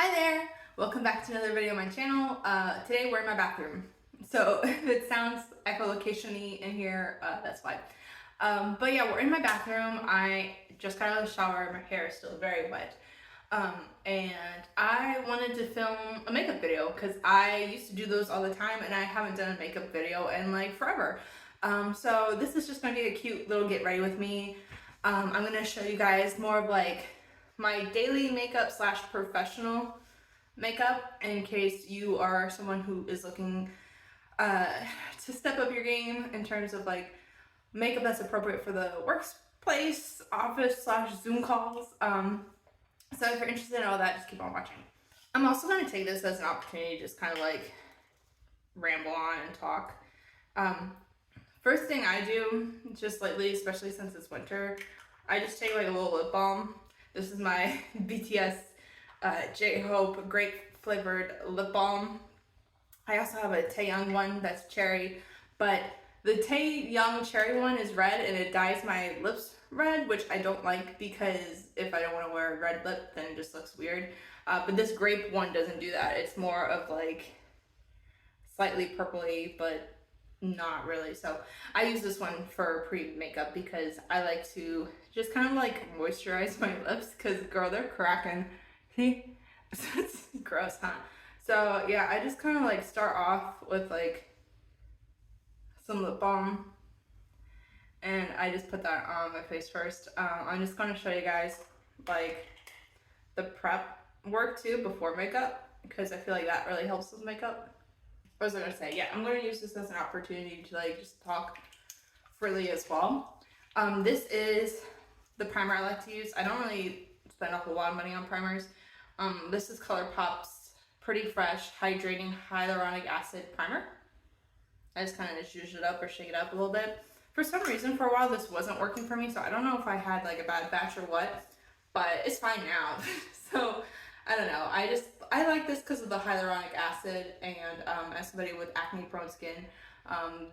Hi there! Welcome back to another video on my channel. Today we're in my bathroom. So if it sounds echolocation-y in here, that's why. But yeah, we're in my bathroom. I just got out of the shower. My hair is still very wet. And I wanted to film a makeup video because I used to do those all the time and I haven't done a makeup video in like forever. So this is just going to be a cute little get ready with me. I'm going to show you guys more of like my daily makeup slash professional makeup in case you are someone who is looking to step up your game in terms of like makeup that's appropriate for the workplace, office slash Zoom calls. So if you're interested in all that, just keep on watching. I'm also going to take this as an opportunity to just kind of like ramble on and talk. First thing I do, just lately, especially since it's winter, I just take like a little lip balm. This is my BTS J-Hope grape flavored lip balm. I also have a Taeyoung one that's cherry, but the Taeyoung cherry one is red and it dyes my lips red, which I don't like because if I don't want to wear a red lip, then it just looks weird. But this grape one doesn't do that. It's more of like slightly purpley, but not really. So I use this one for pre-makeup because I like to just kind of like moisturize my lips because girl, they're cracking. See? It's gross, huh? So yeah, I just kind of like start off with like some lip balm and I just put that on my face first. I'm just going to show you guys like the prep work too before makeup because I feel like that really helps with makeup. What was I gonna say? Yeah, I'm gonna use this as an opportunity to like just talk freely as well. This is the primer I like to use. I don't really spend a whole lot of money on primers. This is ColourPop's Pretty Fresh Hydrating Hyaluronic Acid Primer. I just kind of zhuzh it up or shake it up a little bit. For some reason, for a while, this wasn't working for me, so I don't know if I had like a bad batch or what, but it's fine now. So I don't know. I like this because of the hyaluronic acid, and as somebody with acne-prone skin,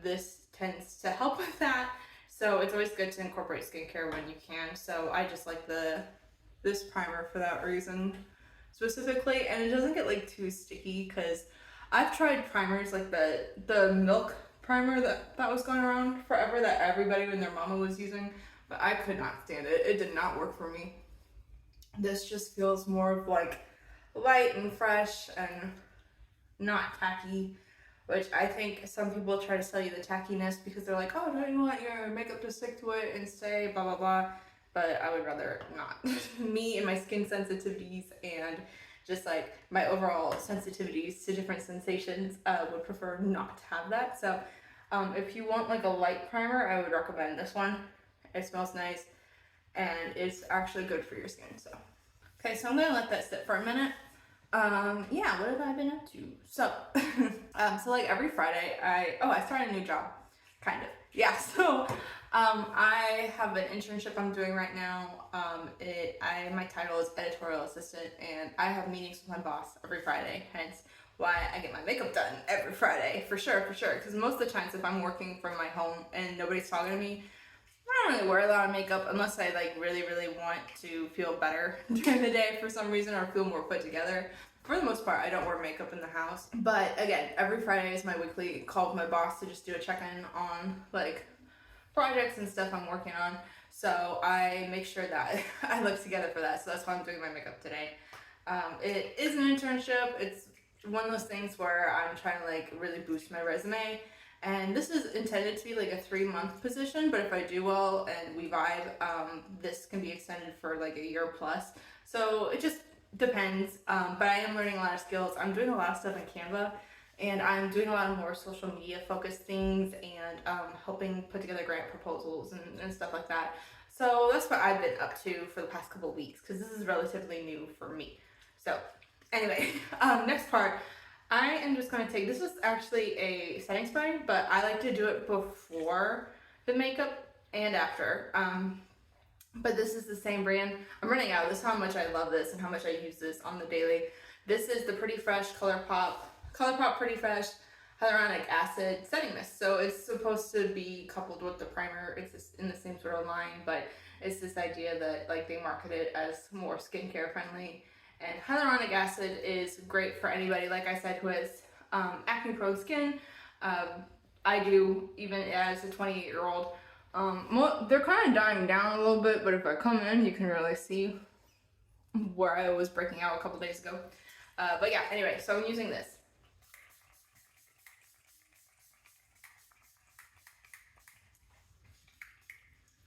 this tends to help with that. So it's always good to incorporate skincare when you can. So I just like this primer for that reason specifically, and it doesn't get like too sticky because I've tried primers like the milk primer that was going around forever that everybody and their mama was using, but I could not stand it. It did not work for me. This just feels more of like light and fresh and not tacky, which I think some people try to sell you the tackiness because they're like, oh, don't you want your makeup to stick to it and stay, blah, blah, blah. But I would rather not. Me and my skin sensitivities and just like my overall sensitivities to different sensations would prefer not to have that. So if you want like a light primer, I would recommend this one. It smells nice and it's actually good for your skin. So okay, so I'm gonna let that sit for a minute. Yeah, what have I been up to? So, so like every Friday, I started a new job, kind of. Yeah, so, I have an internship I'm doing right now. My title is editorial assistant, and I have meetings with my boss every Friday, hence why I get my makeup done every Friday, for sure, because most of the times if I'm working from my home and nobody's talking to me, I don't really wear a lot of makeup unless I like really want to feel better during the day for some reason or feel more put together. For the most part, I don't wear makeup in the house. But again, every Friday is my weekly call with my boss to just do a check-in on like projects and stuff I'm working on. So I make sure that I look together for that. So that's why I'm doing my makeup today. It is an internship. It's one of those things where I'm trying to like really boost my resume. And this is intended to be like a 3-month position, but if I do well and we vibe, this can be extended for like a year plus. So it just depends, but I am learning a lot of skills. I'm doing a lot of stuff in Canva, and I'm doing a lot of more social media focused things and helping put together grant proposals and stuff like that. So that's what I've been up to for the past couple of weeks because this is relatively new for me. So anyway, next part. I am just going to take, this is actually a setting spray, but I like to do it before the makeup and after. But this is the same brand. I'm running out. This is how much I love this and how much I use this on the daily. This is the Pretty Fresh ColourPop Pretty Fresh Hyaluronic Acid Setting Mist. So it's supposed to be coupled with the primer. It's just in the same sort of line, but it's this idea that like they market it as more skincare friendly. And hyaluronic acid is great for anybody, like I said, who has acne prone skin. I do, even as a 28-year-old. They're kind of dying down a little bit, but if I come in, you can really see where I was breaking out a couple days ago. But yeah, anyway, so I'm using this.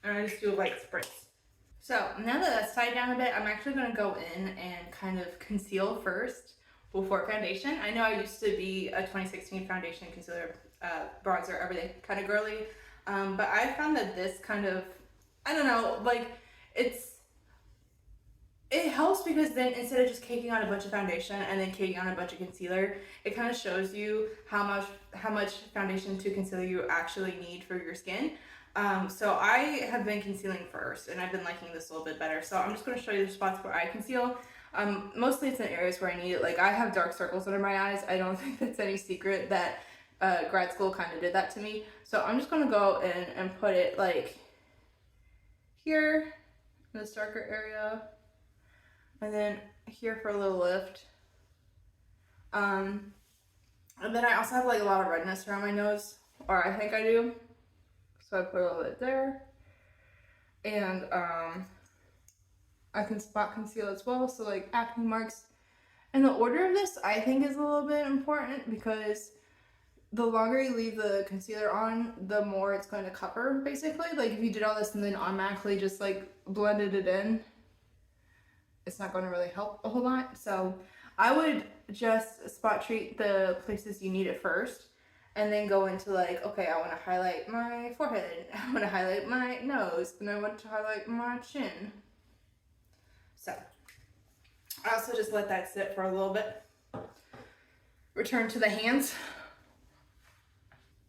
And I just do like spritz. So now that that's tied down a bit, I'm actually going to go in and kind of conceal first before foundation. I know I used to be a 2016 foundation, concealer, bronzer, everything kind of girly. But I found that this kind of, I don't know, like it helps because then instead of just caking on a bunch of foundation and then caking on a bunch of concealer, it kind of shows you how much foundation to concealer you actually need for your skin. So I have been concealing first, and I've been liking this a little bit better. So I'm just going to show you the spots where I conceal. Mostly it's in areas where I need it. Like I have dark circles under my eyes. I don't think that's any secret that grad school kind of did that to me. So I'm just going to go in and put it like here in this darker area, and then here for a little lift. And then I also have like a lot of redness around my nose, or I think I do. So I put a little bit there, and I can spot conceal as well. So like acne marks. And the order of this I think is a little bit important because the longer you leave the concealer on, the more it's going to cover, basically. Like if you did all this and then automatically just like blended it in, it's not going to really help a whole lot. So I would just spot treat the places you need it first, and then go into like, okay, I want to highlight my forehead, I want to highlight my nose, and I want to highlight my chin. So I also just let that sit for a little bit. Return to the hands.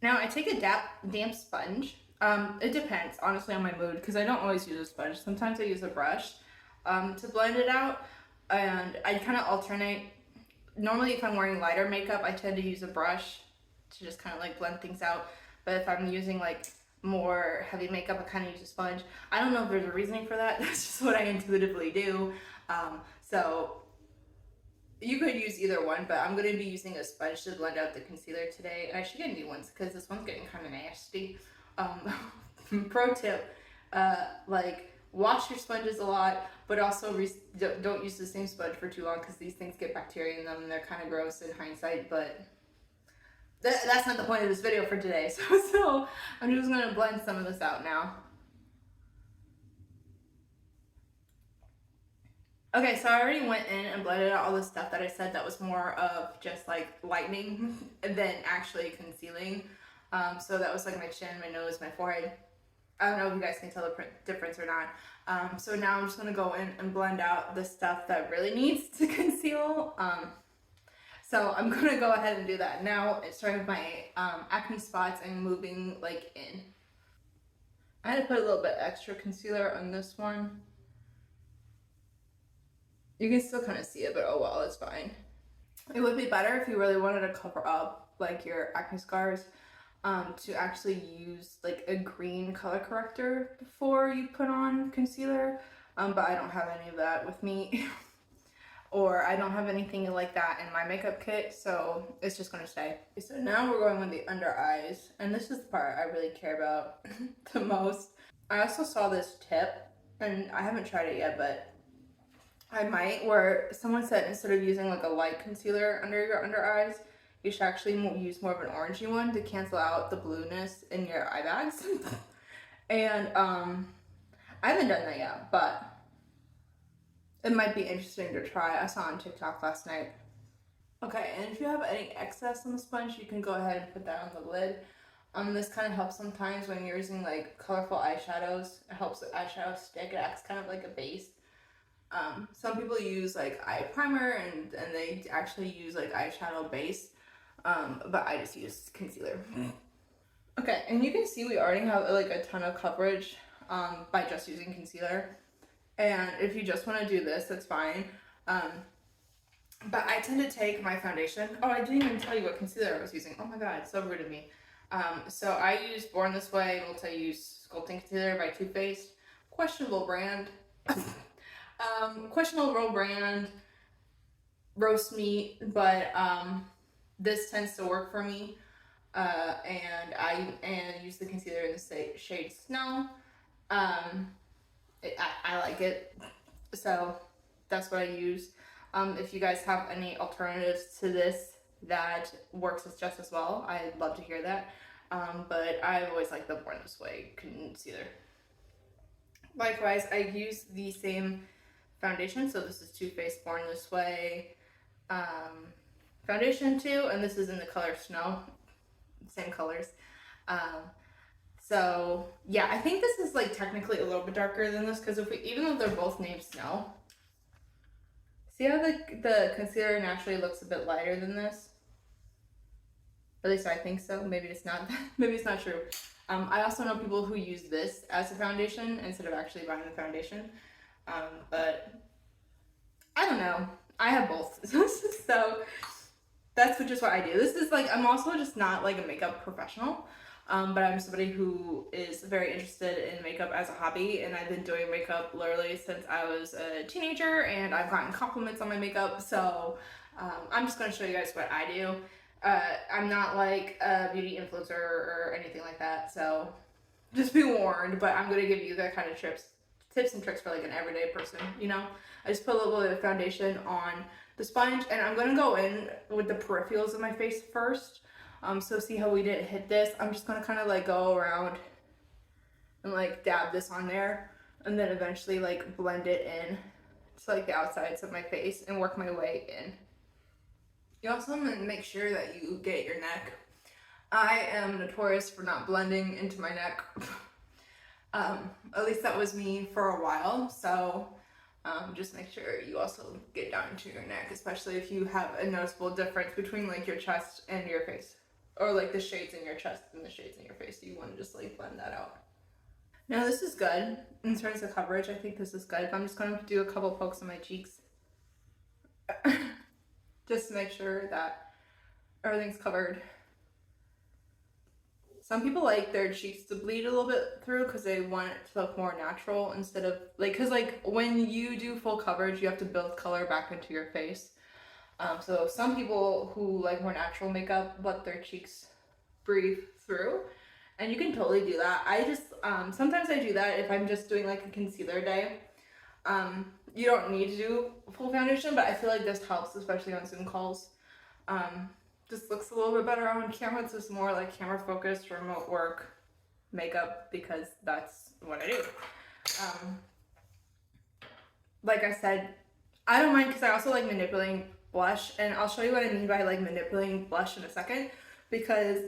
Now I take a damp sponge. It depends, honestly, on my mood, because I don't always use a sponge. Sometimes I use a brush to blend it out, and I kind of alternate. Normally, if I'm wearing lighter makeup, I tend to use a brush to just kind of like blend things out. But if I'm using like more heavy makeup, I kind of use a sponge. I don't know if there's a reasoning for that. That's just what I intuitively do. So you could use either one, but I'm going to be using a sponge to blend out the concealer today. And I should get new ones because this one's getting kind of nasty. Pro tip, like wash your sponges a lot, but also don't use the same sponge for too long because these things get bacteria in them and they're kind of gross in hindsight, but that's not the point of this video for today. So I'm just going to blend some of this out now. Okay, so I already went in and blended out all the stuff that I said that was more of just like lightening than actually concealing. So that was like my chin, my nose, my forehead. I don't know if you guys can tell the difference or not. So now I'm just going to go in and blend out the stuff that really needs to conceal. So I'm going to go ahead and do that. Now, starting with my acne spots and moving like in. I had to put a little bit extra concealer on this one. You can still kind of see it, but oh well, it's fine. It would be better if you really wanted to cover up like your acne scars, to actually use like a green color corrector before you put on concealer. But I don't have any of that with me. Or I don't have anything like that in my makeup kit, so it's just gonna stay. So now we're going with the under eyes, and this is the part I really care about the most. I also saw this tip, and I haven't tried it yet, but I might, where someone said instead of using like a light concealer under your under eyes, you should actually use more of an orangey one to cancel out the blueness in your eye bags. And I haven't done that yet, but it might be interesting to try. I saw on TikTok last night. Okay, and if you have any excess on the sponge, you can go ahead and put that on the lid. This kind of helps sometimes when you're using like colorful eyeshadows. It helps the eyeshadow stick. It acts kind of like a base. Some people use like eye primer and they actually use like eyeshadow base, but I just use concealer. Okay, and you can see we already have like a ton of coverage by just using concealer. And if you just want to do this, that's fine. But I tend to take my foundation. Oh, I didn't even tell you what concealer I was using. Oh my god, so rude of me. So I use Born This Way Multi-Use Sculpting Concealer by Too Faced. Questionable brand. Questionable brand. roast meat, but this tends to work for me. And I use the concealer in the shade Snow. I like it, so that's what I use. If you guys have any alternatives to this that works just as well, I'd love to hear that. But I always like the Born This Way concealer. Likewise, I use the same foundation, so this is Too Faced Born This Way foundation too, and this is in the color Snow, same colors. Um, so yeah, I think this is like technically a little bit darker than this, because even though they're both named Snow, see how the concealer naturally looks a bit lighter than this? At least I think so. Maybe it's not. Maybe it's not true. I also know people who use this as a foundation instead of actually buying the foundation. But I don't know. I have both. So that's just what I do. This is like, I'm also just not like a makeup professional. But I'm somebody who is very interested in makeup as a hobby, and I've been doing makeup literally since I was a teenager, and I've gotten compliments on my makeup, so I'm just going to show you guys what I do. I'm not like a beauty influencer or anything like that, so just be warned, but I'm going to give you that kind of tips and tricks for like an everyday person, you know? I just put a little bit of foundation on the sponge, and I'm going to go in with the peripherals of my face first. So see how we didn't hit this? I'm just gonna kind of like go around and like dab this on there, and then eventually like blend it in to like the outsides of my face and work my way in. You also want to make sure that you get your neck. I am notorious for not blending into my neck. At least that was me for a while, so just make sure you also get down into your neck, especially if you have a noticeable difference between like your chest and your face. Or like the shades in your chest and the shades in your face. You want to just like blend that out. Now this is good. In terms of coverage, I think this is good. I'm just going to do a couple pokes on my cheeks. Just to make sure that everything's covered. Some people like their cheeks to bleed a little bit through because they want it to look more natural instead of like, because like when you do full coverage, you have to build color back into your face. So some people who like more natural makeup let their cheeks breathe through, and you can totally do that. I just sometimes I do that if I'm just doing like a concealer day. You don't need to do full foundation, but I feel like this helps, especially on Zoom calls. Just looks a little bit better on camera. It's just more like camera focused remote work makeup, because that's what I do. Like I said, I don't mind because I also like manipulating blush, and I'll show you what I mean by like manipulating blush in a second, because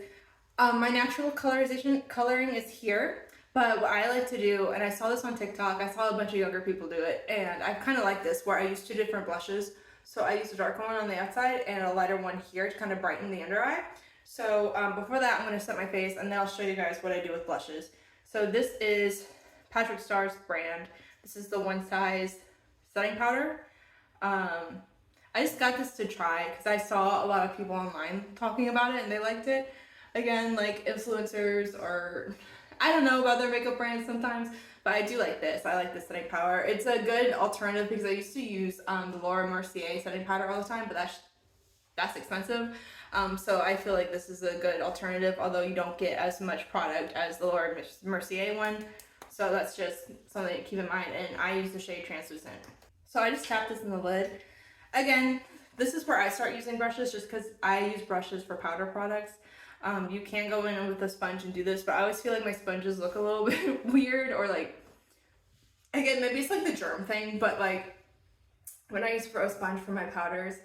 my natural coloring is here, but what I like to do, and I saw this on TikTok, I saw a bunch of younger people do it, and I kind of like this where I use two different blushes. So I use a darker one on the outside and a lighter one here to kind of brighten the under eye. So before that, I'm going to set my face, and then I'll show you guys what I do with blushes. So this is Patrick Starr's brand. This is the One Size setting powder. I just got this to try because I saw a lot of people online talking about it and they liked it. Again, like influencers, or I don't know about their makeup brands sometimes, but I do like this. I like this setting powder. It's a good alternative because I used to use the Laura Mercier setting powder all the time, but that's expensive. So I feel like this is a good alternative, although you don't get as much product as the Laura Mercier one. So that's just something to keep in mind, and I use the shade Translucent. So I just tap this in the lid. Again, this is where I start using brushes, just because I use brushes for powder products. You can go in with a sponge and do this, but I always feel like my sponges look a little bit weird, or like, again, maybe it's like the germ thing, but like when I use a sponge for my powders,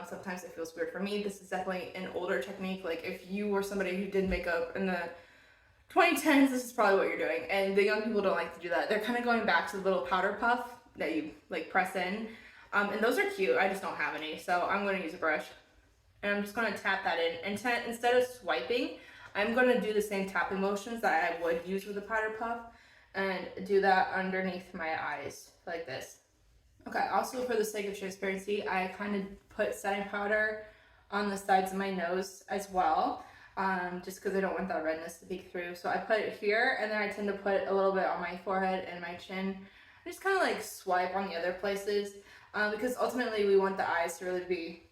sometimes it feels weird for me. This is definitely an older technique. Like if you were somebody who did makeup in the 2010s, this is probably what you're doing, and the young people don't like to do that. They're kind of going back to the little powder puff that you like press in. And those are cute. I just don't have any, so I'm going to use a brush. And I'm just going to tap that in. And instead of swiping, I'm going to do the same tapping motions that I would use with a powder puff, and do that underneath my eyes, like this. Okay, also for the sake of transparency, I kind of put setting powder on the sides of my nose as well, just because I don't want that redness to peek through. So I put it here, and then I tend to put a little bit on my forehead and my chin. I just kind of like swipe on the other places. because ultimately we want the eyes to really be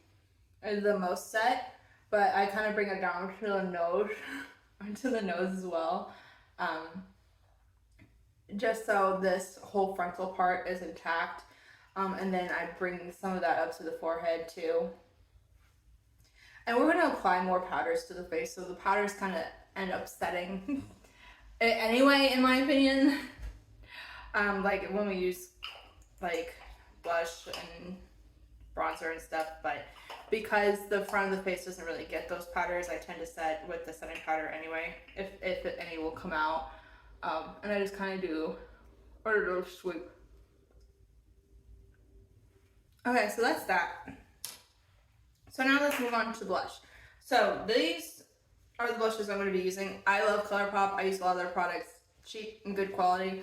the most set, but I kind of bring it down to the nose, onto the nose as well, just so this whole frontal part is intact, and then I bring some of that up to the forehead too. And we're going to apply more powders to the face, so the powders kind of end up setting it anyway, in my opinion. Like when we use like blush and bronzer and stuff, but because the front of the face doesn't really get those powders, I tend to set with the setting powder anyway, if any will come out. And I just kind of do a little sweep. Okay, so that's that. So now let's move on to blush. So these are the blushes I'm going to be using. I love ColourPop. I use a lot of their products, cheap and good quality.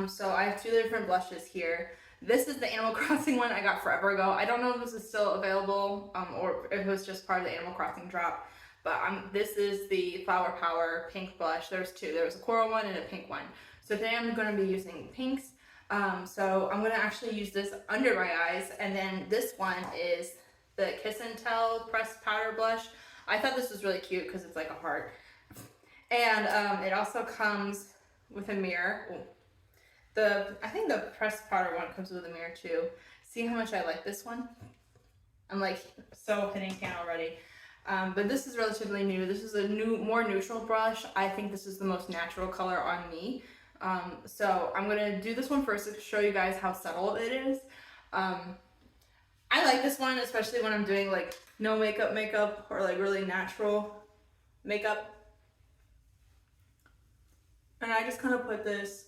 So I have two different blushes here. This is the Animal Crossing one I got forever ago. I don't know if this is still available, or if it was just part of the Animal Crossing drop. But this is the Flower Power pink blush. There's two. There was a coral one and a pink one. So today I'm going to be using pinks. So I'm going to actually use this under my eyes. And then this one is the Kiss and Tell pressed powder blush. I thought this was really cute because it's like a heart. And it also comes with a mirror. Ooh. I think the pressed powder one comes with a mirror too. See how much I like this one? I'm like so hitting tan already. But this is relatively new. This is a more neutral brush. I think this is the most natural color on me. So I'm gonna do this one first to show you guys how subtle it is. I like this one, especially when I'm doing like no makeup or like really natural makeup. And I just kind of put this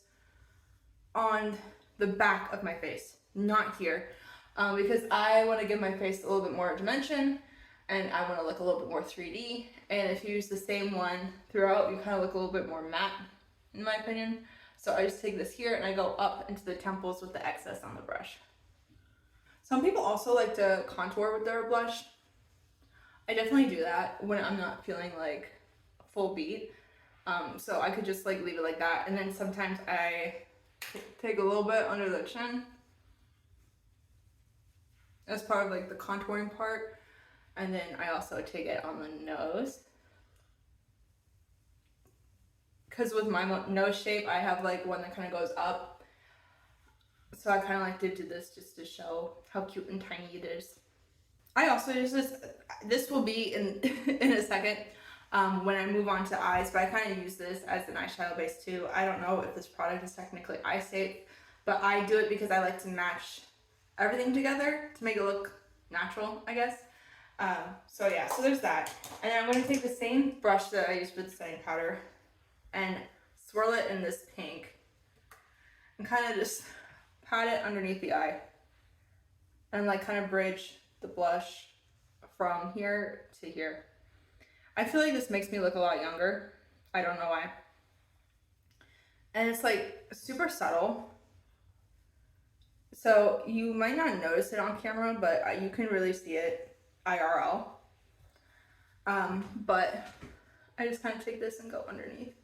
on the back of my face, not here, because I want to give my face a little bit more dimension and I want to look a little bit more 3D. And if you use the same one throughout, you kind of look a little bit more matte, in my opinion. So I just take this here and I go up into the temples with the excess on the brush. Some people also like to contour with their blush. I definitely do that when I'm not feeling like full beat. So I could just like leave it like that. And then sometimes I take a little bit under the chin as part of like the contouring part. And then I also take it on the nose. Because with my nose shape, I have like one that kind of goes up. So I kind of like to do this just to show how cute and tiny it is. I also use this will be in, in a second when I move on to eyes, but I kind of use this as an eyeshadow base too. I don't know if this product is technically eye safe, but I do it because I like to match everything together to make it look natural, I guess. So yeah, so there's that. And then I'm going to take the same brush that I used for the setting powder and swirl it in this pink and kind of just pat it underneath the eye and like kind of bridge the blush from here to here. I feel like this makes me look a lot younger. I don't know why. And it's like super subtle. So you might not notice it on camera, but you can really see it IRL. But I just kind of take this and go underneath.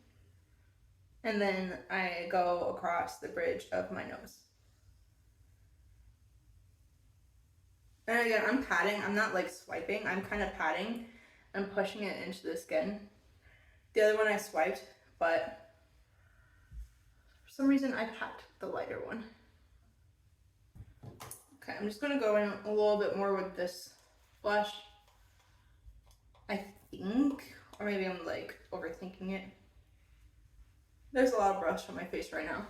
And then I go across the bridge of my nose. And again, I'm patting. I'm not like swiping. I'm kind of patting and pushing it into the skin. The other one I swiped, but for some reason I packed the lighter one. Okay, I'm just gonna go in a little bit more with this blush, I think, or maybe I'm like overthinking it. There's a lot of brush on my face right now.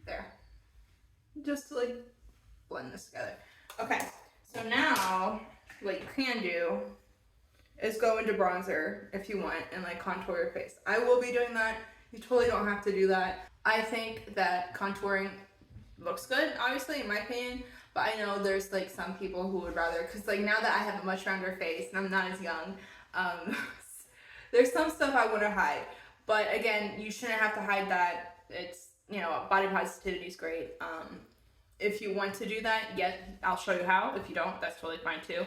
There. Just to like blend this together. Okay, so now what you can do is go into bronzer if you want and like contour your face. I will be doing that. You totally don't have to do that. I think that contouring looks good, obviously, in my opinion, but I know there's like some people who would rather, because like now that I have a much rounder face and I'm not as young, there's some stuff I want to hide. But again, you shouldn't have to hide that. It's, you know, body positivity is great. If you want to do that, yes, I'll show you how. If you don't, that's totally fine too.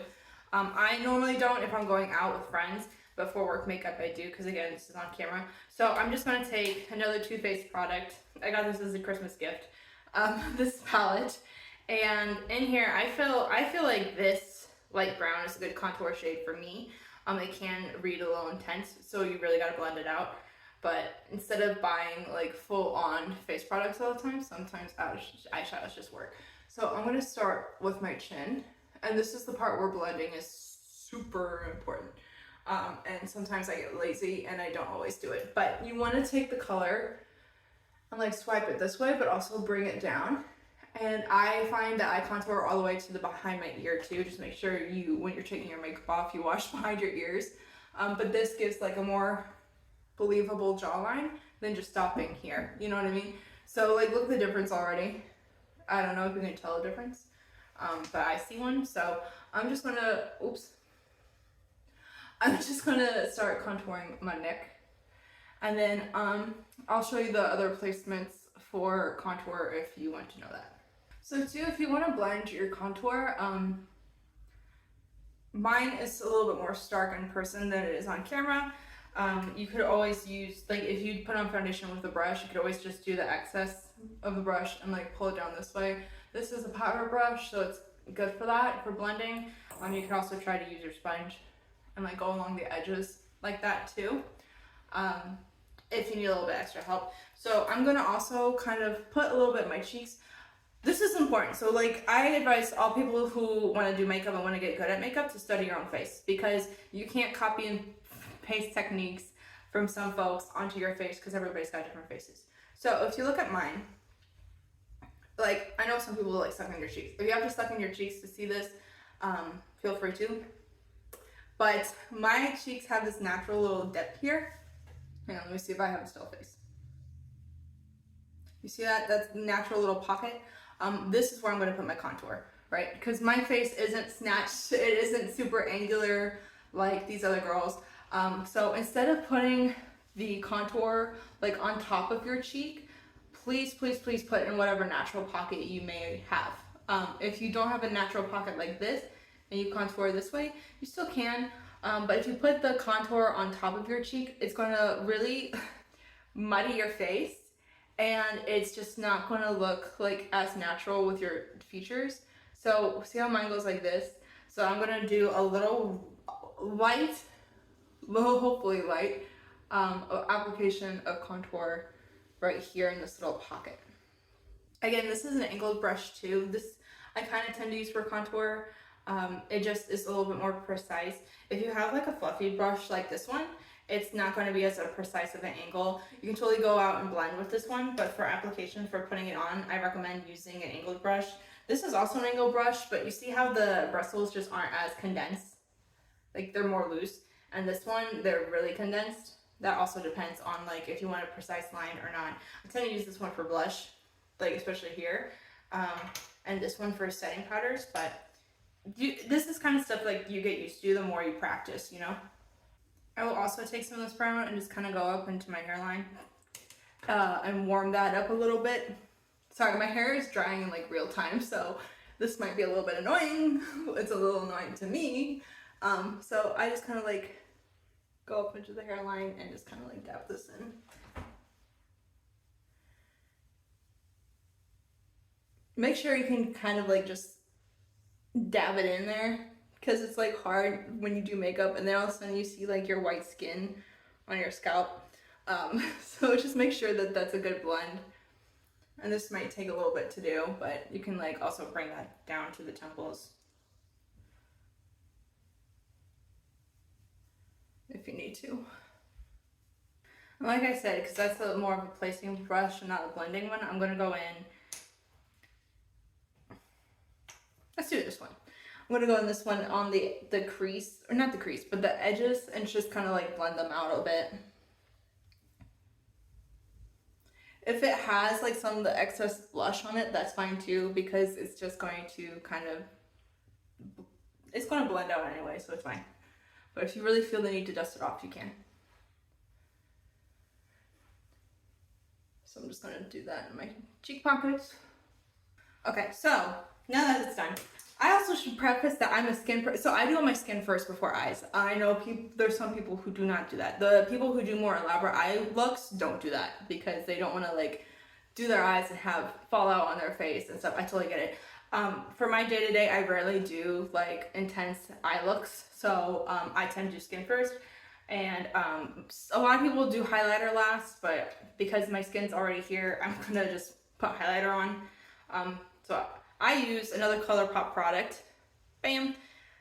I normally don't if I'm going out with friends, but for work makeup I do, because again, this is on camera. So I'm just going to take another Too Faced product. I got this as a Christmas gift. this palette. And in here, I feel like this light brown is a good contour shade for me. It can read a little intense, so you really gotta blend it out. But instead of buying like full-on face products all the time, sometimes eyeshadows just work. So I'm gonna start with my chin, and this is the part where blending is super important. And sometimes I get lazy and I don't always do it. But you want to take the color and like swipe it this way, but also bring it down. And I find that I contour all the way to the behind my ear too. Just make sure you, when you're taking your makeup off, you wash behind your ears. But this gives like a more believable jawline than just stopping here. You know what I mean? So like, look at the difference already. I don't know if you can tell the difference, but I see one. So I'm just gonna, I'm just gonna start contouring my neck, and then I'll show you the other placements for contour if you want to know that. So too, if you want to blend your contour, mine is a little bit more stark in person than it is on camera. You could always use, like if you put on foundation with a brush, you could always just do the excess of the brush and like pull it down this way. This is a powder brush, so it's good for that, for blending. You can also try to use your sponge and like go along the edges like that too, if you need a little bit extra help. So I'm gonna also kind of put a little bit in my cheeks. This is important. So like, I advise all people who want to do makeup and want to get good at makeup to study your own face, because you can't copy and paste techniques from some folks onto your face, because everybody's got different faces. So if you look at mine, like, I know some people like suck on your cheeks. If you have to suck in your cheeks to see this, feel free to. But my cheeks have this natural little dip here. Hang on, let me see if I have a still face. You see that? That's natural little pocket. This is where I'm going to put my contour, right? Because my face isn't snatched. It isn't super angular like these other girls. So instead of putting the contour like on top of your cheek, please, please, please put in whatever natural pocket you may have. If you don't have a natural pocket like this and you contour this way, you still can. But if you put the contour on top of your cheek, it's going to really muddy your face, and it's just not going to look like as natural with your features. So see how mine goes like this? So I'm going to do a little light, hopefully light, application of contour right here in this little pocket. Again, this is an angled brush too. This I kind of tend to use for contour. It just is a little bit more precise. If you have like a fluffy brush like this one, it's not going to be as a precise of an angle. You can totally go out and blend with this one, but for application, for putting it on, I recommend using an angled brush. This is also an angled brush, but you see how the bristles just aren't as condensed? Like, they're more loose. And this one, they're really condensed. That also depends on like if you want a precise line or not. I tend to use this one for blush, like especially here, and this one for setting powders, but this is kind of stuff like you get used to the more you practice, you know? I will also take some of this primer and just kind of go up into my hairline and warm that up a little bit. Sorry, my hair is drying in like real time, so this might be a little bit annoying. It's a little annoying to me. So I just kind of like go up into the hairline and just kind of like dab this in. Make sure you can kind of like just dab it in there, because it's like hard when you do makeup and then all of a sudden you see like your white skin on your scalp. So just make sure that that's a good blend. And this might take a little bit to do, but you can like also bring that down to the temples if you need to. And like I said, because that's more of a placing brush and not a blending one, I'm gonna go in. Let's do this one. I'm gonna go in this one on the crease, or not the crease, but the edges, and just kind of like blend them out a bit. If it has like some of the excess blush on it, that's fine too, because it's just going to kind of, it's going to blend out anyway, so it's fine. But if you really feel the need to dust it off, you can. So I'm just going to do that in my cheek pockets. Okay, so now that it's done, I also should preface that I'm a skin person, so I do my skin first before eyes. I know there's some people who do not do that. The people who do more elaborate eye looks don't do that, because they don't want to like do their eyes and have fallout on their face and stuff. I totally get it. For my day-to-day, I rarely do like intense eye looks, so I tend to do skin first. And a lot of people do highlighter last, but because my skin's already here, I'm gonna just put highlighter on. So I use another ColourPop product. Bam!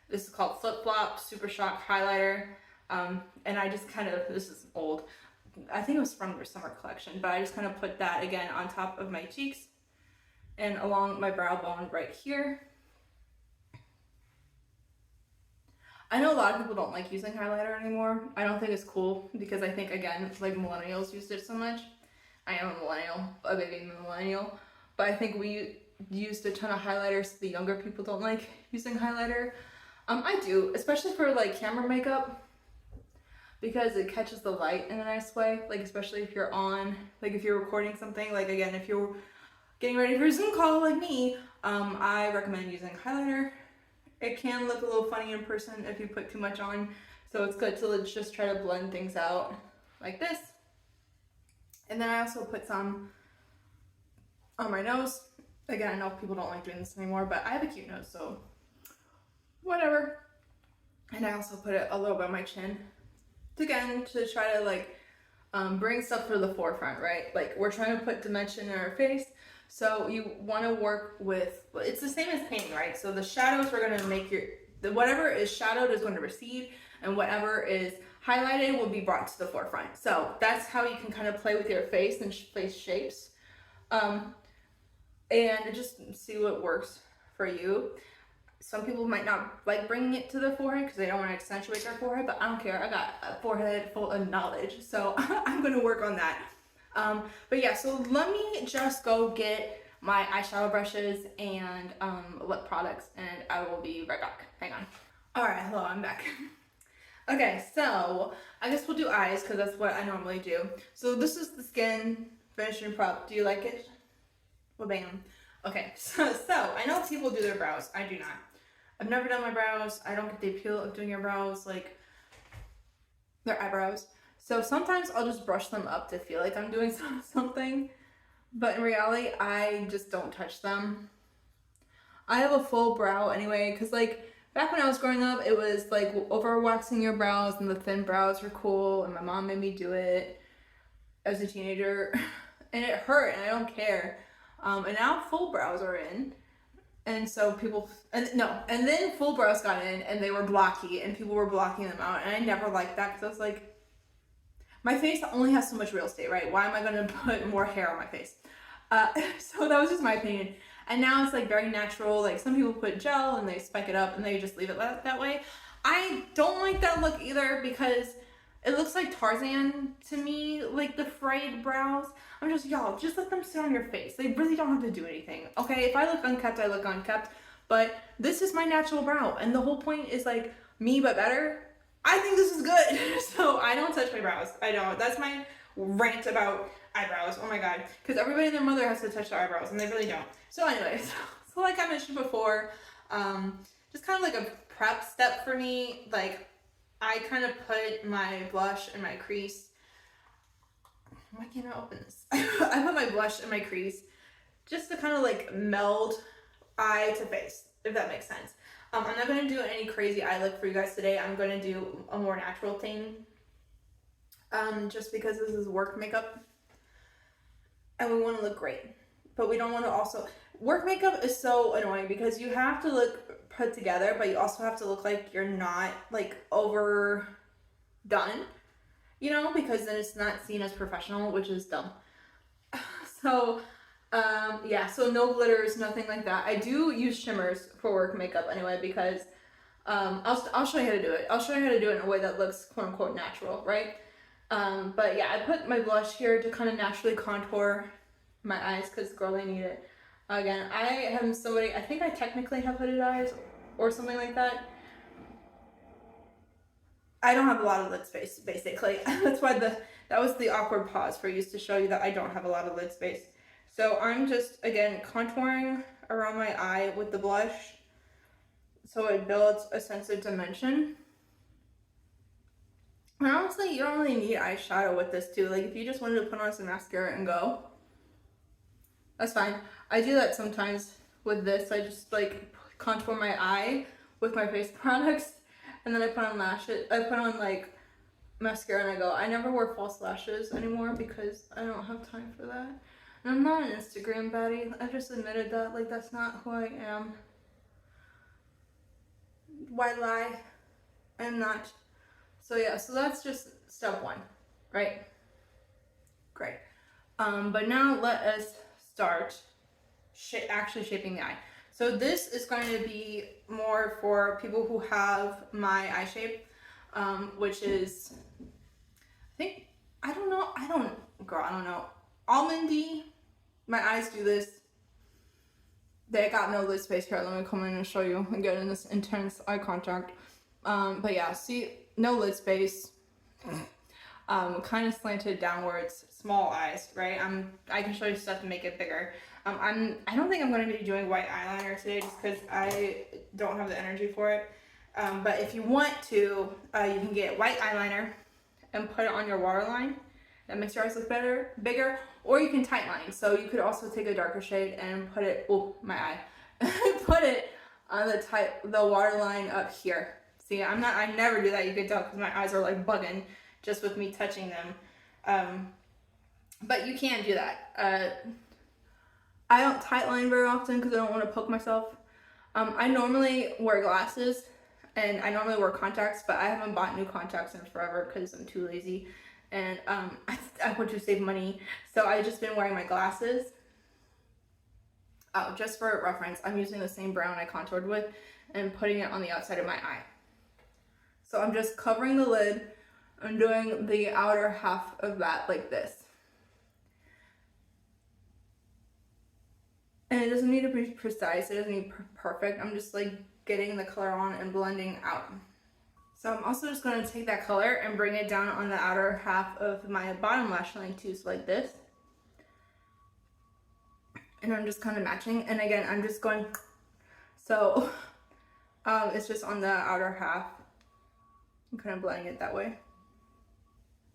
This is called Flip Flop Super Shock Highlighter. And I just kind of, this is old, I think it was from their summer collection, but I just kind of put that again on top of my cheeks and along my brow bone right here. I know a lot of people don't like using highlighter anymore. I don't think it's cool because I think, again, like millennials used it so much. I am a millennial, a baby millennial, but I think we used a ton of highlighters, so the younger people don't like using highlighter. I do, especially for like camera makeup, because it catches the light in a nice way, like especially if you're on, like if you're recording something, like again, if you're getting ready for a Zoom call like me, I recommend using highlighter. It can look a little funny in person if you put too much on, so it's good to just try to blend things out like this. And then I also put some on my nose. Again, I know people don't like doing this anymore, but I have a cute nose, so whatever. And I also put it a little bit on my chin, again, to try to like bring stuff to the forefront, right? Like we're trying to put dimension in our face, so you want to work with, it's the same as painting, right? So the shadows are going to make whatever is shadowed is going to recede, and whatever is highlighted will be brought to the forefront. So that's how you can kind of play with your face and face shapes, and just see what works for you. Some people might not like bringing it to the forehead because they don't want to accentuate their forehead, but I don't care. I got a forehead full of knowledge, so I'm going to work on that. But yeah, so let me just go get my eyeshadow brushes and lip products, and I will be right back. Hang on. Alright, hello, I'm back. Okay, so I guess we'll do eyes because that's what I normally do. So this is the skin finishing prep. Do you like it? Well, bam. Okay, so I know people do their brows. I do not. I've never done my brows. I don't get the appeal of doing your brows, like their eyebrows. So sometimes I'll just brush them up to feel like I'm doing something, but in reality, I just don't touch them. I have a full brow anyway, because like back when I was growing up, it was like over waxing your brows and the thin brows were cool, and my mom made me do it as a teenager, and it hurt, and I don't care. And now full brows are in, and so people, and then full brows got in, and they were blocky, and people were blocking them out, and I never liked that because I was like, my face only has so much real estate, right? Why am I going to put more hair on my face? So that was just my opinion. And now it's like very natural. Like some people put gel and they spike it up and they just leave it that way. I don't like that look either because it looks like Tarzan to me, like the frayed brows. I'm just, y'all, just let them sit on your face. They really don't have to do anything. Okay, if I look unkept, I look unkept. But this is my natural brow. And the whole point is like me but better. I think this is good. So I don't touch my brows. I don't. That's my rant about eyebrows. Oh my god. Because everybody and their mother has to touch their eyebrows and they really don't. So anyways, so like I mentioned before, just kind of like a prep step for me. Like I kind of put my blush in my crease. Why can't I open this? I put my blush in my crease just to kind of like meld eye to face, if that makes sense. I'm not going to do any crazy eye look for you guys today. I'm going to do a more natural thing. Just because this is work makeup. And we want to look great. But we don't want to also... Work makeup is so annoying because you have to look put together, but you also have to look like you're not, like, overdone. You know? Because then it's not seen as professional, which is dumb. So... yeah, so no glitters, nothing like that. I do use shimmers for work makeup anyway because I'll show you how to do it. I'll show you how to do it in a way that looks quote unquote natural, right? But yeah, I put my blush here to kind of naturally contour my eyes because girl, I need it. Again, I am somebody, I think I technically have hooded eyes or something like that. I don't have a lot of lid space, basically. That's why that was the awkward pause for you, to show you that I don't have a lot of lid space. So I'm just, again, contouring around my eye with the blush so it builds a sense of dimension. And honestly, you don't really need eyeshadow with this too. Like if you just wanted to put on some mascara and go, That's fine. I do that sometimes with this. I just like contour my eye with my face products, and then I put on lashes. I put on like mascara and I go. I never wear false lashes anymore because I don't have time for that. And I'm not an Instagram baddie. I just admitted that. Like, that's not who I am. Why lie? I'm not. So yeah, so that's just step one, right? Great. But now let us start actually shaping the eye. So this is going to be more for people who have my eye shape, which is, I don't know, almondy. My eyes do this. They got no lid space here. Let me come in and show you and get in this intense eye contact. But yeah, see, no lid space. Kind of slanted downwards, small eyes, right? I can show you stuff to make it bigger. I don't think I'm going to be doing white eyeliner today just because I don't have the energy for it. But if you want to, you can get white eyeliner and put it on your waterline. That makes your eyes look bigger. Or you can tightline. So you could also take a darker shade and put it, oh, my eye. Put it on the waterline up here. See, I never do that, you could tell, because my eyes are like bugging just with me touching them. But you can do that. I don't tightline very often because I don't want to poke myself. I normally wear glasses and I normally wear contacts, but I haven't bought new contacts in forever because I'm too lazy. And I want to save money, so I've just been wearing my glasses. Oh, just for reference, I'm using the same brown I contoured with and putting it on the outside of my eye. So I'm just covering the lid and doing the outer half of that like this. And it doesn't need to be precise, it doesn't need perfect. I'm just like getting the color on and blending out. So I'm also just going to take that color and bring it down on the outer half of my bottom lash line too, so like this. And I'm just kind of matching, and again, I'm just going, so it's just on the outer half. I'm kind of blending it that way.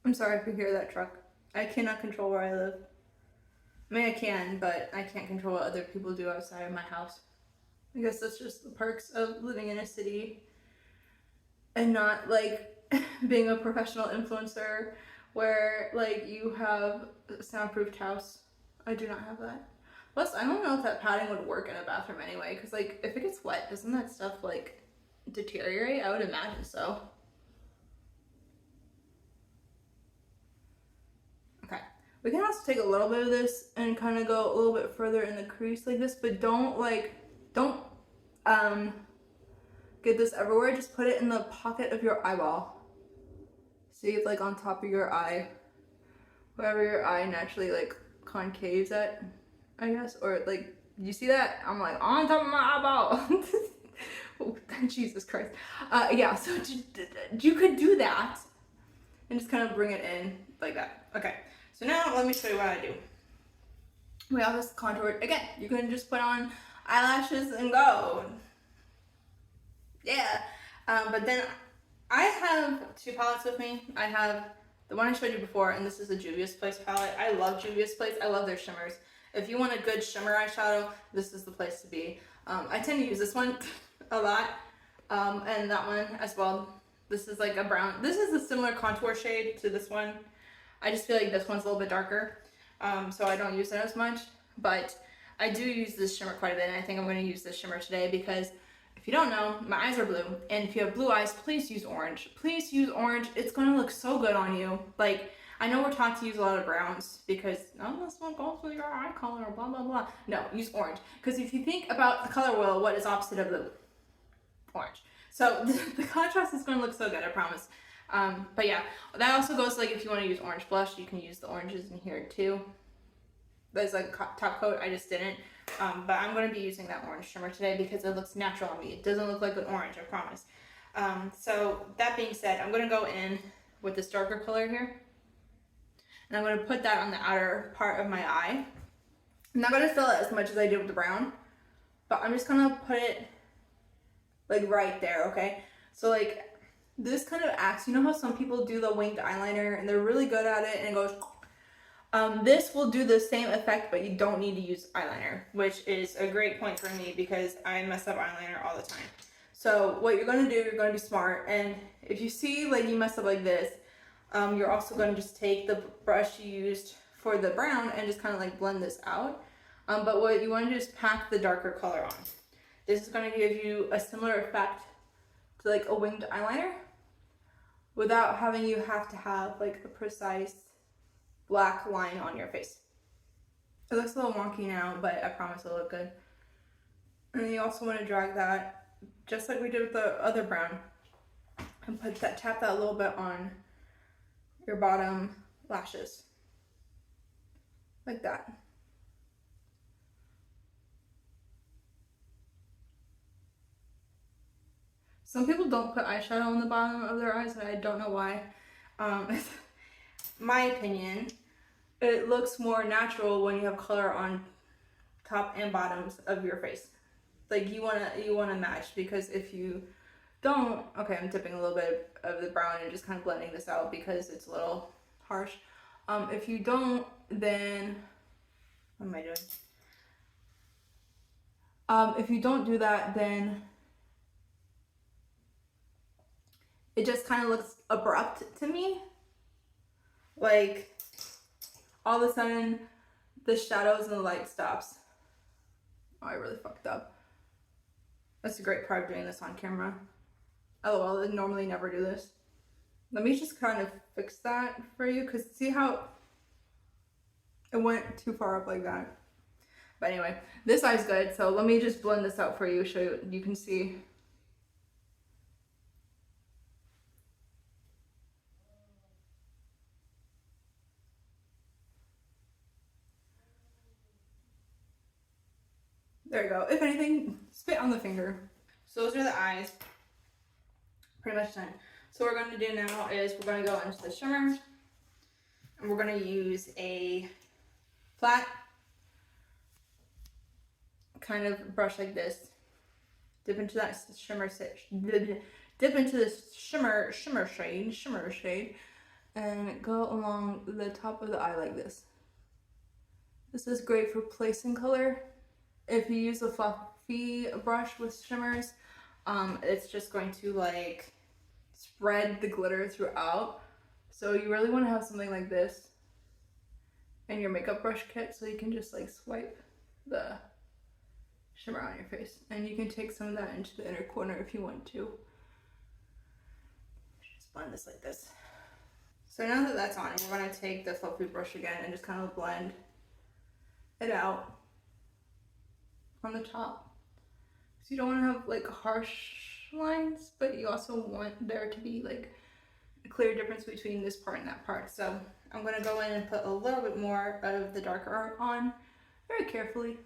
I'm sorry if you hear that truck. I cannot control where I live. I mean, I can, but I can't control what other people do outside of my house. I guess that's just the perks of living in a city and not like being a professional influencer where like you have a soundproofed house. I do not have that. Plus, I don't know if that padding would work in a bathroom anyway, because like if it gets wet, doesn't that stuff like deteriorate? I would imagine so. Okay, we can also take a little bit of this and kind of go a little bit further in the crease like this, but don't get this everywhere. Just put it in the pocket of your eyeball. See, it's like on top of your eye, wherever your eye naturally like concaves at, I guess, or like, you see that? I'm like on top of my eyeball. Oh, Jesus Christ. Yeah, so you could do that and just kind of bring it in like that. Okay, so now let me show you what I do. We have this contoured. Again, you can just put on eyelashes and go. Yeah, but then I have two palettes with me. I have the one I showed you before, and this is the Juvia's Place palette. I love Juvia's Place. I love their shimmers. If you want a good shimmer eyeshadow, this is the place to be. I tend to use this one a lot, and that one as well. This is like a brown. This is a similar contour shade to this one. I just feel like this one's a little bit darker, so I don't use it as much. But I do use this shimmer quite a bit, and I think I'm going to use this shimmer today because if you don't know, my eyes are blue, and if you have blue eyes, please use orange. Please use orange. It's going to look so good on you. Like, I know we're taught to use a lot of browns because, oh, this one goes with your eye color, blah, blah, blah. No, use orange. Because if you think about the color wheel, what is opposite of blue? Orange. So the contrast is going to look so good, I promise. But yeah, that also goes like if you want to use orange blush, you can use the oranges in here too. There's like top coat, I just didn't. But I'm going to be using that orange shimmer today because it looks natural on me. It doesn't look like an orange, I promise. So that being said, I'm going to go in with this darker color here. And I'm going to put that on the outer part of my eye. I'm not going to fill it as much as I did with the brown, but I'm just going to put it like right there, okay? So like this kind of acts, you know how some people do the winged eyeliner and they're really good at it and it goes, This will do the same effect, but you don't need to use eyeliner, which is a great point for me because I mess up eyeliner all the time. So what you're going to do, you're going to be smart, and if you see like you mess up like this, you're also going to just take the brush you used for the brown and just kind of like blend this out. But what you want to do is pack the darker color on. This is going to give you a similar effect to like a winged eyeliner without having you have to have like a precise black line on your face. It looks a little wonky now, but I promise it'll look good. And then you also want to drag that, just like we did with the other brown, and tap that a little bit on your bottom lashes. Like that. Some people don't put eyeshadow on the bottom of their eyes, and I don't know why. My opinion, it looks more natural when you have color on top and bottoms of your face. Like you wanna match, because if you don't, okay, I'm dipping a little bit of the brown and just kind of blending this out because it's a little harsh. If you don't, then what am I doing? If you don't do that, then it just kind of looks abrupt to me. Like all of a sudden the shadows and the light stops. Oh, I really fucked up. That's a great part of doing this on camera. Oh well, I normally never do this. Let me just kind of fix that for you, because see how it went too far up like that. But anyway, this eye's good, so let me just blend this out for you, show you, you can see. There you go. If anything, spit on the finger. So those are the eyes. Pretty much done. So what we're going to do now is we're going to go into the shimmer, and we're going to use a flat kind of brush like this. Dip into that shimmer shade, and go along the top of the eye like this. This is great for placing color. If you use a fluffy brush with shimmers, it's just going to like spread the glitter throughout. So you really want to have something like this in your makeup brush kit, so you can just like swipe the shimmer on your face, and you can take some of that into the inner corner if you want to. Just blend this like this. So now that that's on, we're going to take the fluffy brush again and just kind of blend it out on the top. So you don't want to have like harsh lines, but you also want there to be like a clear difference between this part and that part. So I'm going to go in and put a little bit more of the darker on very carefully.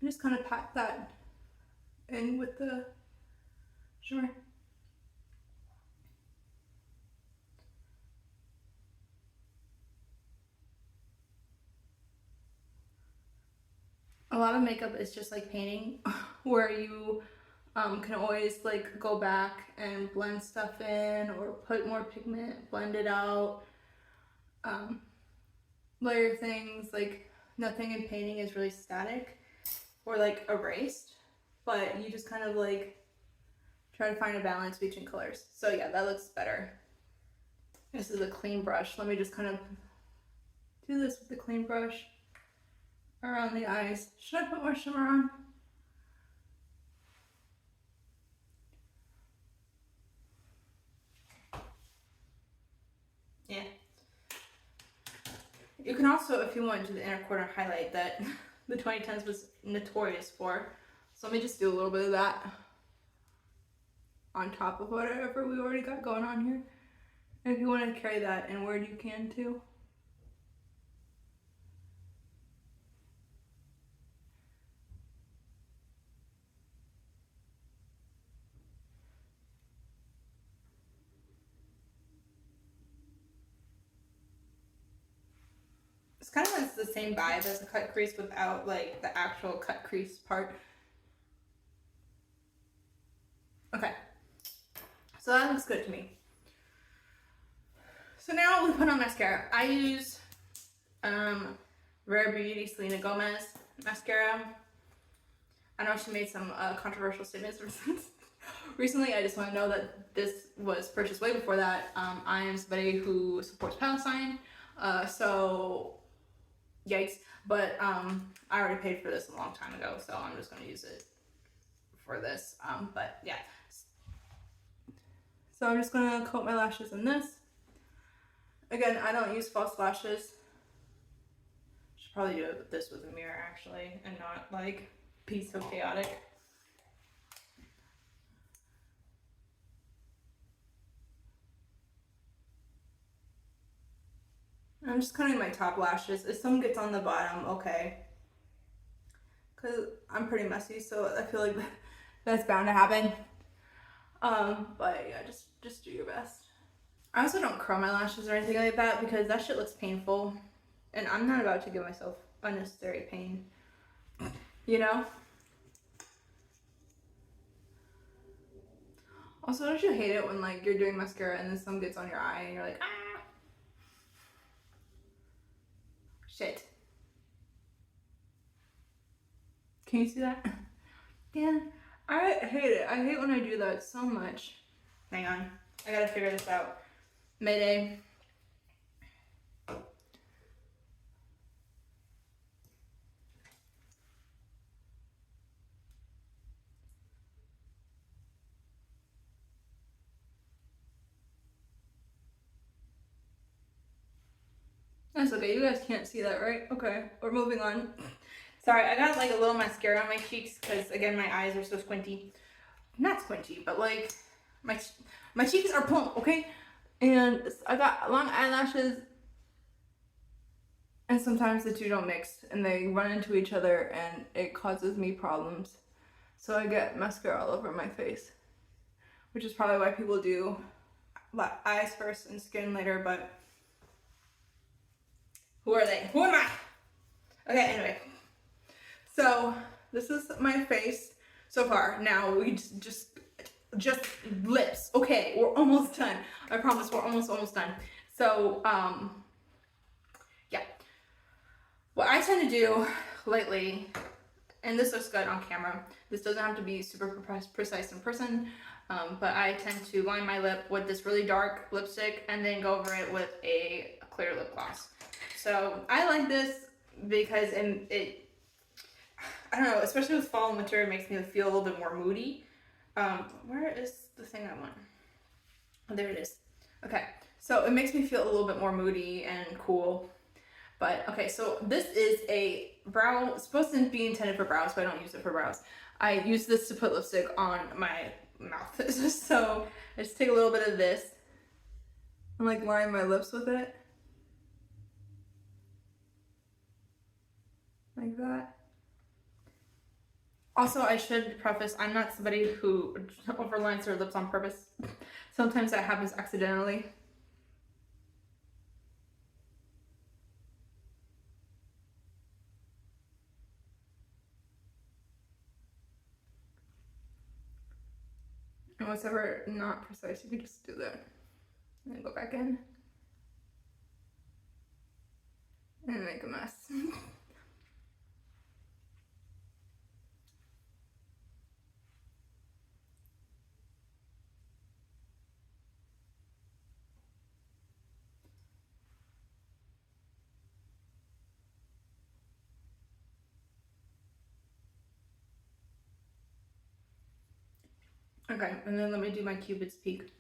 And just kind of pat that in with the shimmer. A lot of makeup is just like painting, where you can always like go back and blend stuff in, or put more pigment, blend it out, layer things. Like nothing in painting is really static or like erased, but you just kind of like try to find a balance between colors. So yeah, that looks better. This is a clean brush. Let me just kind of do this with the clean brush around the eyes. Should I put more shimmer on? Yeah. You can also, if you want, do the inner corner highlight that the 2010s was notorious for. So let me just do a little bit of that on top of whatever we already got going on here. And if you want to carry that inward, you can too. It's kind of like the same vibe as a cut crease without like the actual cut crease part. Okay, so that looks good to me. So So now we put on mascara. I use Rare Beauty Selena Gomez mascara. I know she made some controversial statements recently. I just want to know that this was purchased way before that. I am somebody who supports Palestine, so yikes. But I already paid for this a long time ago, so I'm just going to use it for this. But yeah. So I'm just going to coat my lashes in this. Again, I don't use false lashes. Should probably do this with a mirror actually, and not like be so chaotic. I'm just cutting my top lashes. If some gets on the bottom, okay. Because I'm pretty messy, so I feel like that's bound to happen. But yeah, just do your best. I also don't curl my lashes or anything like that because that shit looks painful. And I'm not about to give myself unnecessary pain. You know? Also, don't you hate it when like you're doing mascara and then some gets on your eye and you're like, ah! Shit. Can you see that? Yeah, I hate it. I hate when I do that so much. Hang on. I gotta figure this out. Mayday. That's okay. You guys can't see that, right? Okay, we're moving on. Sorry, I got like a little mascara on my cheeks because again my eyes are so squinty. Not squinty, but like my cheeks are plump, okay? And I got long eyelashes, and sometimes the two don't mix and they run into each other and it causes me problems. So I get mascara all over my face, which is probably why people do eyes first and skin later, but who are they? Who am I? Okay, anyway. So this is my face so far. Now we just lips. Okay, we're almost done. I promise we're almost done. So yeah. What I tend to do lately, and this looks good on camera. This doesn't have to be super precise in person, but I tend to line my lip with this really dark lipstick and then go over it with a clear lip gloss. So I like this because it I don't know, especially with fall and winter, it makes me feel a little bit more moody. Where is the thing I want? Oh, there it is. Okay, so it makes me feel a little bit more moody and cool. But okay, so this is a brow, it's supposed to be intended for brows, but I don't use it for brows. I use this to put lipstick on my mouth. So I just take a little bit of this and like line my lips with it. Like that. Also, I should preface, I'm not somebody who overlines their lips on purpose. Sometimes that happens accidentally. And whatever not precise, you can just do that. And then go back in. And make a mess. Okay, and then let me do my Cupid's peak.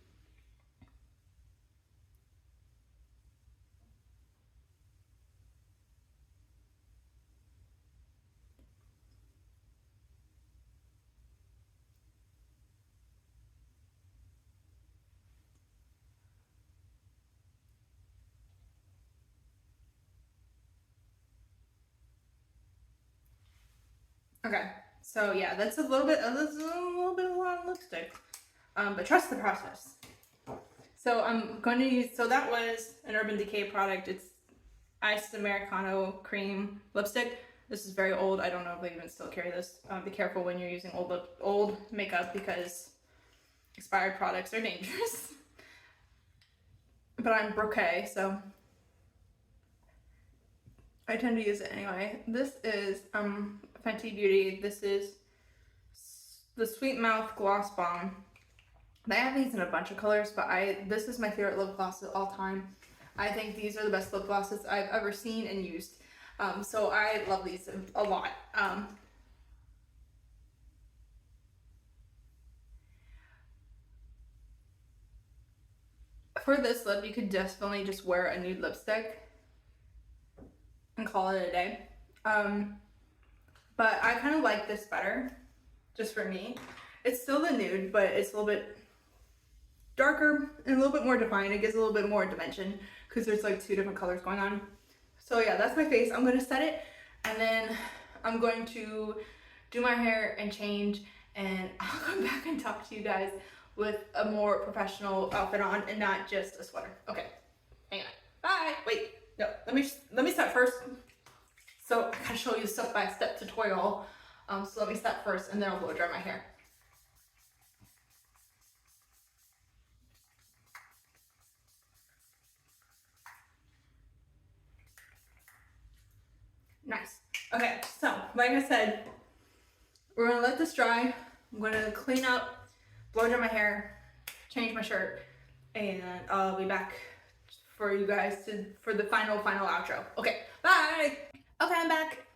Okay, so yeah, that's a little bit of a long lipstick, but trust the process. So I'm going to use, so that was an Urban Decay product. It's Iced Americano Cream Lipstick. This is very old. I don't know if they even still carry this. Be careful when you're using old makeup because expired products are dangerous. but I'm bouquet, so I tend to use it anyway. This is Fenty Beauty. This is the Sweet Mouth Gloss Bomb. They have these in a bunch of colors, but this is my favorite lip gloss of all time. I think these are the best lip glosses I've ever seen and used. So I love these a lot. For this lip, you could definitely just wear a nude lipstick and call it a day. But I kind of like this better, just for me. It's still the nude, but it's a little bit darker and a little bit more defined. It gives a little bit more dimension because there's like 2 different colors going on. So yeah, that's my face. I'm going to set it and then I'm going to do my hair and change, and I'll come back and talk to you guys with a more professional outfit on and not just a sweater. Okay, hang on. Bye. Wait, no, let me step first. So I gotta show you a step-by-step tutorial. So let me step first and then I'll blow dry my hair. Nice. Okay, so like I said, we're gonna let this dry. I'm gonna clean up, blow dry my hair, change my shirt, and I'll be back for you guys for the final outro. Okay, bye. Okay, I'm back.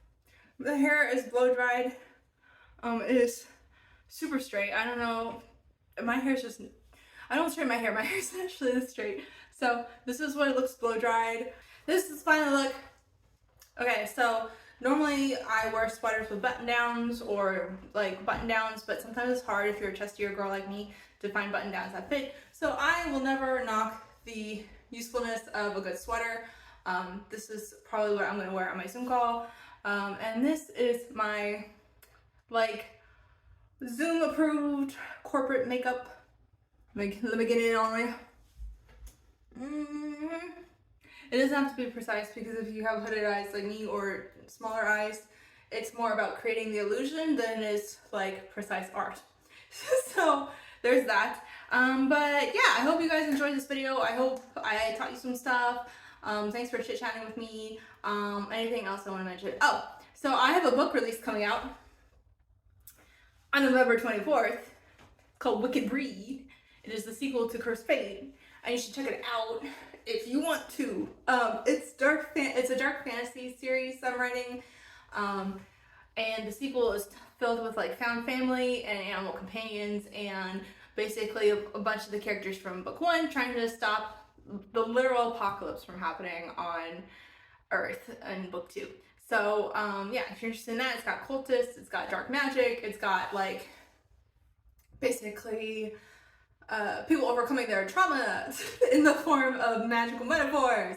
The hair is blow dried. It is super straight. I don't know. My hair's just, I don't straighten my hair. My hair's actually this straight. So this is what it looks blow dried. This is the final look. Okay, so normally I wear sweaters with button downs or like button downs, but sometimes it's hard if you're a chestier girl like me to find button downs that fit. So I will never knock the usefulness of a good sweater. This is probably what I'm going to wear on my Zoom call. And this is my like Zoom approved corporate makeup. Let me get it on me. It doesn't have to be precise because if you have hooded eyes like me or smaller eyes, it's more about creating the illusion than it is like precise art. So there's that. But yeah, I hope you guys enjoyed this video. I hope I taught you some stuff. Thanks for chit-chatting with me. Anything else I want to mention? Oh, so I have a book release coming out on November 24th called Wicked Breed. It is the sequel to Cursed Fate, and you should check it out if you want to. It's a dark fantasy series I'm writing, and the sequel is filled with like found family and animal companions, and basically a bunch of the characters from book 1 trying to stop the literal apocalypse from happening on Earth in book 2. So yeah, if you're interested in that, it's got cultists, it's got dark magic, it's got like basically people overcoming their trauma in the form of magical metaphors.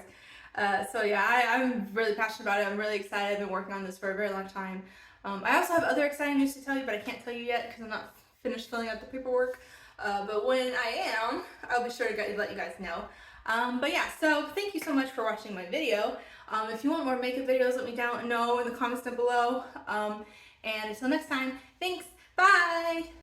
So yeah, I'm really passionate about it. I'm really excited. I've been working on this for a very long time. I also have other exciting news to tell you, but I can't tell you yet because I'm not finished filling out the paperwork. But when I am, I'll be sure to let you guys know. But yeah, so thank you so much for watching my video. If you want more makeup videos, let me know in the comments down below. And until next time, thanks, bye!